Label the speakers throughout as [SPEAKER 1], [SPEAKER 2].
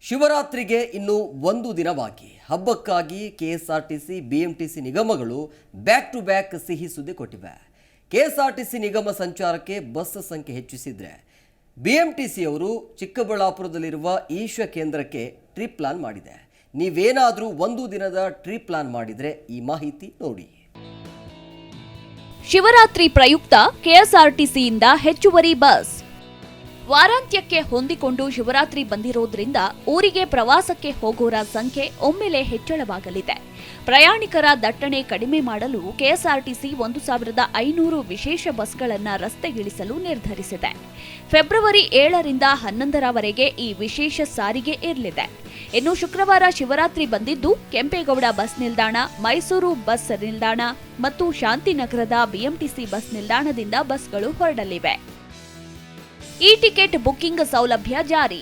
[SPEAKER 1] ಶಿವರಾತ್ರಿಗೆ ಇನ್ನು ಒಂದು ದಿನ ಬಾಕಿ. ಹಬ್ಬಕ್ಕಾಗಿ ಕೆಎಸ್ಆರ್ಟಿಸಿ ಬಿಎಂಟಿಸಿ ನಿಗಮಗಳು ಬ್ಯಾಕ್ ಟು ಬ್ಯಾಕ್ ಸಿಹಿ ಸುದ್ದಿ ಕೊಟ್ಟಿವೆ. ಕೆಎಸ್ಆರ್ಟಿಸಿ ನಿಗಮ ಸಂಚಾರಕ್ಕೆ ಬಸ್ ಸಂಖ್ಯೆ ಹೆಚ್ಚಿಸಿದ್ರೆ ಬಿಎಂಟಿಸಿಯವರು ಚಿಕ್ಕಬಳ್ಳಾಪುರದಲ್ಲಿರುವ ಈಶ ಕೇಂದ್ರಕ್ಕೆ ಟ್ರಿಪ್ ಪ್ಲಾನ್ ಮಾಡಿದೆ. ನೀವೇನಾದರೂ ಒಂದು ದಿನದ ಟ್ರಿಪ್ ಪ್ಲಾನ್ ಮಾಡಿದ್ರೆ ಈ ಮಾಹಿತಿ ನೋಡಿ.
[SPEAKER 2] ಶಿವರಾತ್ರಿ ಪ್ರಯುಕ್ತ ಕೆಎಸ್ಆರ್ಟಿಸಿಯಿಂದ ಹೆಚ್ಚುವರಿ ಬಸ್. ವಾರಾಂತ್ಯಕ್ಕೆ ಹೊಂದಿಕೊಂಡು ಶಿವರಾತ್ರಿ ಬಂದಿರೋದ್ರಿಂದ ಊರಿಗೆ ಪ್ರವಾಸಕ್ಕೆ ಹೋಗೋರ ಸಂಖ್ಯೆ ಒಮ್ಮೆಲೆ ಹೆಚ್ಚಳವಾಗಲಿದೆ. ಪ್ರಯಾಣಿಕರ ದಟ್ಟಣೆ ಕಡಿಮೆ ಮಾಡಲು ಕೆಎಸ್ಆರ್ಟಿಸಿ 1500 ವಿಶೇಷ ಬಸ್ಗಳನ್ನು ರಸ್ತೆಗಿಳಿಸಲು ನಿರ್ಧರಿಸಿದೆ. ಫೆಬ್ರವರಿ 7ರಿಂದ 11ರವರೆಗೆ ಈ ವಿಶೇಷ ಸಾರಿಗೆ ಇರಲಿದೆ. ಇನ್ನು ಶುಕ್ರವಾರ ಶಿವರಾತ್ರಿ ಬಂದಿದ್ದು ಕೆಂಪೇಗೌಡ ಬಸ್ ನಿಲ್ದಾಣ, ಮೈಸೂರು ಬಸ್ ನಿಲ್ದಾಣ ಮತ್ತು ಶಾಂತಿನಗರದ ಬಿಎಂಟಿಸಿ ಬಸ್ ನಿಲ್ದಾಣದಿಂದ ಬಸ್ಗಳು ಹೊರಡಲಿವೆ. ಈ ಟಿಕೆಟ್ ಬುಕ್ಕಿಂಗ್ ಸೌಲಭ್ಯ ಜಾರಿ.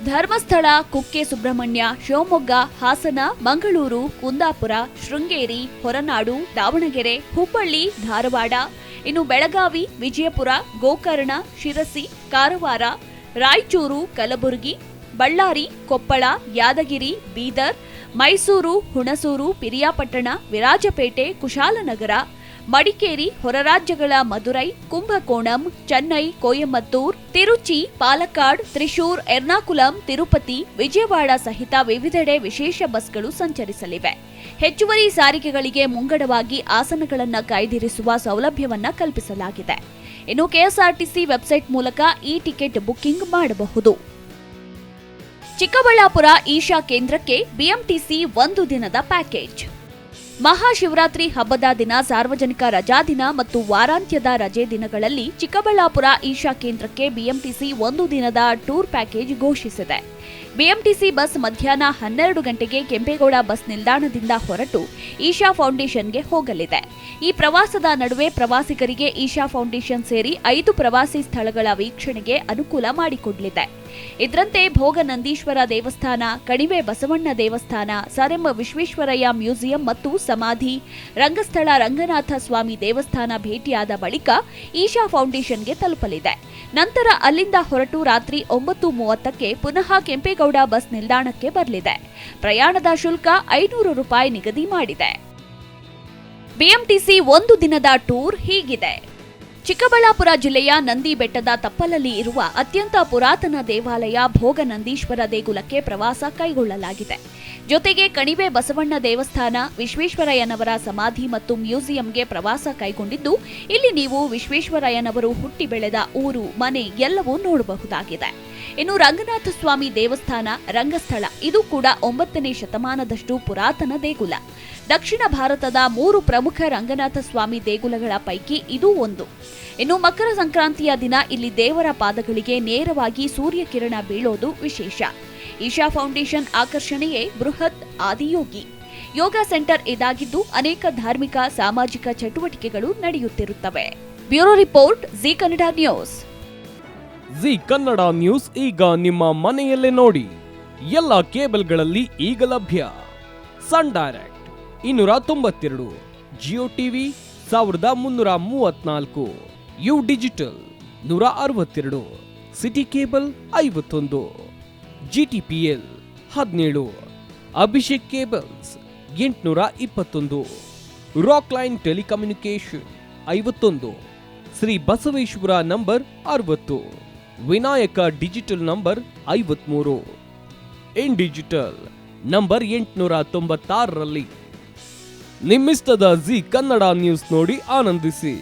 [SPEAKER 2] ಧರ್ಮಸ್ಥಳ, ಕುಕ್ಕೆ ಸುಬ್ರಹ್ಮಣ್ಯ, ಶಿವಮೊಗ್ಗ, ಹಾಸನ, ಮಂಗಳೂರು, ಕುಂದಾಪುರ, ಶೃಂಗೇರಿ, ಹೊರನಾಡು, ದಾವಣಗೆರೆ, ಹುಬ್ಬಳ್ಳಿ, ಧಾರವಾಡ, ಇನ್ನು ಬೆಳಗಾವಿ, ವಿಜಯಪುರ, ಗೋಕರ್ಣ, ಶಿರಸಿ, ಕಾರವಾರ, ರಾಯಚೂರು, ಕಲಬುರಗಿ, ಬಳ್ಳಾರಿ, ಕೊಪ್ಪಳ, ಯಾದಗಿರಿ, ಬೀದರ್, ಮೈಸೂರು, ಹುಣಸೂರು, ಪಿರಿಯಾಪಟ್ಟಣ, ವಿರಾಜಪೇಟೆ, ಕುಶಾಲನಗರ, ಮಡಿಕೇರಿ, ಹೊರರಾಜ್ಯಗಳ ಮದುರೈ, ಕುಂಭಕೋಣಂ, ಚೆನ್ನೈ, ಕೊಯಮತ್ತೂರ್, ತಿರುಚಿ, ಪಾಲಕ್ಕಾಡ್, ತ್ರಿಶೂರ್, ಎರ್ನಾಕುಲಂ, ತಿರುಪತಿ, ವಿಜಯವಾಡ ಸಹಿತ ವಿವಿಧೆಡೆ ವಿಶೇಷ ಬಸ್ಗಳು ಸಂಚರಿಸಲಿವೆ. ಹೆಚ್ಚುವರಿ ಸಾರಿಗೆಗಳಿಗೆ ಮುಂಗಡವಾಗಿ ಆಸನಗಳನ್ನು ಕಾಯ್ದಿರಿಸುವ ಸೌಲಭ್ಯವನ್ನ ಕಲ್ಪಿಸಲಾಗಿದೆ. ಇನ್ನು ಕೆಎಸ್ಆರ್ಟಿಸಿ ವೆಬ್ಸೈಟ್ ಮೂಲಕ ಈ ಟಿಕೆಟ್ ಬುಕ್ಕಿಂಗ್ ಮಾಡಬಹುದು. ಚಿಕ್ಕಬಳ್ಳಾಪುರ ಈಶಾ ಕೇಂದ್ರಕ್ಕೆ ಬಿಎಂಟಿಸಿ ಒಂದು ದಿನದ ಪ್ಯಾಕೇಜ್. ಮಹಾಶಿವರಾತ್ರಿ ಹಬ್ಬದ ದಿನ, ಸಾರ್ವಜನಿಕ ರಜಾದಿನ ಮತ್ತು ವಾರಾಂತ್ಯದ ರಜೆ ದಿನಗಳಲ್ಲಿ ಚಿಕ್ಕಬಳ್ಳಾಪುರ ಈಶಾ ಕೇಂದ್ರಕ್ಕೆ ಬಿಎಂಟಿಸಿ ಒಂದು ದಿನದ ಟೂರ್ ಪ್ಯಾಕೇಜ್ ಘೋಷಿಸಿದೆ. ಬಿಎಂಟಿಸಿ ಬಸ್ ಮಧ್ಯಾಹ್ನ 12 ಗಂಟೆಗೆ ಕೆಂಪೇಗೌಡ ಬಸ್ ನಿಲ್ದಾಣದಿಂದ ಹೊರಟು ಈಶಾ ಫೌಂಡೇಶನ್ಗೆ ಹೋಗಲಿದೆ. ಈ ಪ್ರವಾಸದ ನಡುವೆ ಪ್ರವಾಸಿಗರಿಗೆ ಈಶಾ ಫೌಂಡೇಶನ್ ಸೇರಿ 5 ಪ್ರವಾಸಿ ಸ್ಥಳಗಳ ವೀಕ್ಷಣೆಗೆ ಅನುಕೂಲ ಮಾಡಿಕೊಡಲಿದೆ. ಇದರಂತೆ ಭೋಗನಂದೀಶ್ವರ ದೇವಸ್ಥಾನ, ಕಣಿವೆ ಬಸವಣ್ಣ ದೇವಸ್ಥಾನ, ಸರ್ ಎಂ ವಿಶ್ವೇಶ್ವರಯ್ಯ ಮ್ಯೂಸಿಯಂ ಮತ್ತು ಸಮಾಧಿ, ರಂಗಸ್ಥಳ ರಂಗನಾಥ ಸ್ವಾಮಿ ದೇವಸ್ಥಾನ ಭೇಟಿಯಾದ ಬಳಿಕ ಈಶಾ ಫೌಂಡೇಶನ್ಗೆ ತಲುಪಲಿದೆ. ನಂತರ ಅಲ್ಲಿಂದ ಹೊರಟು ರಾತ್ರಿ 9:30ಕ್ಕೆ ಪುನಃ ಕೆಂಪೇಗೌಡ ಬಸ್ ನಿಲ್ದಾಣಕ್ಕೆ ಬರಲಿದೆ. ಪ್ರಯಾಣದ ಶುಲ್ಕ ₹500 ನಿಗದಿ ಮಾಡಿದೆ. ಬಿಎಂಟಿಸಿ ಒಂದು ದಿನದ ಟೂರ್ ಹೀಗಿದೆ. ಚಿಕ್ಕಬಳ್ಳಾಪುರ ಜಿಲ್ಲೆಯ ನಂದಿ ಬೆಟ್ಟದ ತಪ್ಪಲಲ್ಲಿ ಇರುವ ಅತ್ಯಂತ ಪುರಾತನ ದೇವಾಲಯ ಭೋಗನಂದೀಶ್ವರ ದೇಗುಲಕ್ಕೆ ಪ್ರವಾಸ ಕೈಗೊಳ್ಳಲಾಗಿದೆ. ಜೊತೆಗೆ ಕಣಿವೆ ಬಸವಣ್ಣ ದೇವಸ್ಥಾನ, ವಿಶ್ವೇಶ್ವರಯ್ಯನವರ ಸಮಾಧಿ ಮತ್ತು ಮ್ಯೂಸಿಯಂಗೆ ಪ್ರವಾಸ ಕೈಗೊಂಡಿದ್ದು, ಇಲ್ಲಿ ನೀವು ವಿಶ್ವೇಶ್ವರಯ್ಯನವರು ಹುಟ್ಟಿ ಬೆಳೆದ ಊರು, ಮನೆ ಎಲ್ಲವೂ ನೋಡಬಹುದಾಗಿದೆ. ಇನ್ನು ರಂಗನಾಥ ಸ್ವಾಮಿ ದೇವಸ್ಥಾನ, ರಂಗಸ್ಥಳ ಇದು ಕೂಡ 9ನೇ ಶತಮಾನದಷ್ಟು ಪುರಾತನ ದೇಗುಲ. ದಕ್ಷಿಣ ಭಾರತದ 3 ಪ್ರಮುಖ ರಂಗನಾಥ ಸ್ವಾಮಿ ದೇಗುಲಗಳ ಪೈಕಿ ಇದು ಒಂದು. ಇನ್ನು ಮಕರ ಸಂಕ್ರಾಂತಿಯ ದಿನ ಇಲ್ಲಿ ದೇವರ ಪಾದಗಳಿಗೆ ನೇರವಾಗಿ ಸೂರ್ಯಕಿರಣ ಬೀಳೋದು ವಿಶೇಷ. ಈಶಾ ಫೌಂಡೇಶನ್ ಆಕರ್ಷಣೆಯೇ ಬೃಹತ್ ಆದಿಯೋಗಿ. ಯೋಗ ಸೆಂಟರ್ ಇದಾಗಿದ್ದು ಅನೇಕ ಧಾರ್ಮಿಕ, ಸಾಮಾಜಿಕ ಚಟುವಟಿಕೆಗಳು ನಡೆಯುತ್ತಿರುತ್ತವೆ. Bureau report, Zee Kannada news.
[SPEAKER 3] Zee Kannada news ಈಗ ನಿಮ್ಮ ಮನೆಯಲ್ಲೇ ನೋಡಿ. ಎಲ್ಲ ಕೇಬಲ್ಗಳಲ್ಲಿ ಈಗ ಲಭ್ಯ. Sun Direct 292, Jio TV 1334, U digital 162, City Cable 51, GTPL 17, Abhishek cables 821, Rock Line telecommunication 51, Shri Basaveshwara number 60, Vinayaka digital number 53, in digital number 896ರಲ್ಲಿ. ನಿಮ್ಮಿಸ್ತದ ಜಿ ಕನ್ನಡ ನ್ಯೂಸ್ ನೋಡಿ ಆನಂದಿಸಿ.